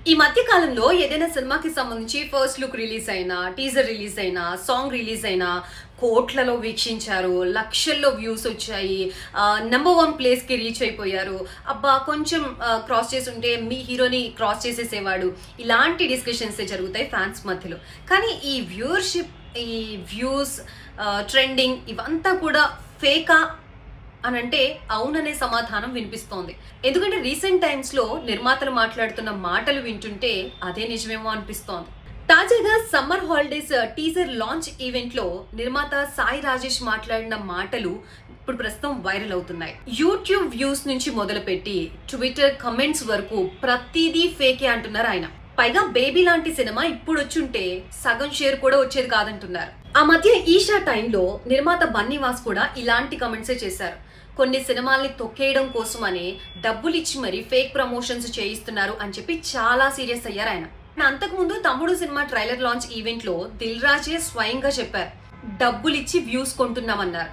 ఈ మధ్య కాలంలో ఏదైనా సినిమాకి సంబంధించి ఫస్ట్ లుక్ రిలీజ్ అయినా, టీజర్ రిలీజ్ అయినా, సాంగ్ రిలీజ్ అయినా కోట్లలో వీక్షించారు. లక్షల్లో వ్యూస్ వచ్చాయి. నంబర్ 1 ప్లేస్‌కి రీచ్ అయిపోయారు. అబ్బా! కొంచెం క్రాస్ చేసుంటే మీ హీరోని క్రాస్ చేసేసేవాడు. ఇలాంటి డిస్కషన్సే జరుగుతాయి ఫ్యాన్స్ మధ్యలో. కానీ ఈ వ్యూవర్‌షిప్, ఈ వ్యూస్, ట్రెండింగ్ ఇవంతా కూడా ఫేకా అనంటే అవుననే సమాధానం వినిపిస్తోంది. ఎందుకంటే రీసెంట్ టైమ్స్‌లో నిర్మాతలు మాట్లాడుతున్న మాటలు వింటుంటే అదే నిజమేమో అనిపిస్తోంది. తాజాగా సమ్మర్ హాలిడేస్ టీజర్ లాంచ్ ఈవెంట్లో నిర్మాత సాయి రాజేష్ మాట్లాడిన మాటలు ఇప్పుడు ప్రస్తుతం వైరల్ అవుతున్నాయి. యూట్యూబ్ వ్యూస్ నుంచి మొదలుపెట్టి ట్విట్టర్ కమెంట్స్ వరకు ప్రతిదీ ఫేకే అంటున్నారు ఆయన. పైగా బేబీ లాంటి సినిమా ఇప్పుడు వచ్చుంటే సగం షేర్ కూడా వచ్చేది కాదంటున్నారు. ఆ మధ్య ఈషా టైంలో నిర్మాత బన్నీవాస్ కూడా ఇలాంటి కమెంట్సే చేశారు. కొన్ని సినిమాల్ని తొక్కేయడం కోసమని డబ్బులిచ్చి మరి ఫేక్ ప్రమోషన్స్ చేయిస్తున్నారు అని చెప్పి చాలా సీరియస్ అయ్యారు ఆయన. అంతకుముందు తమ్ముడు సినిమా ట్రైలర్ లాంచ్ ఈవెంట్ లో దిల్ రాజే స్వయంగా చెప్పారు, డబ్బులిచ్చి వ్యూస్ కొంటున్నామన్నారు.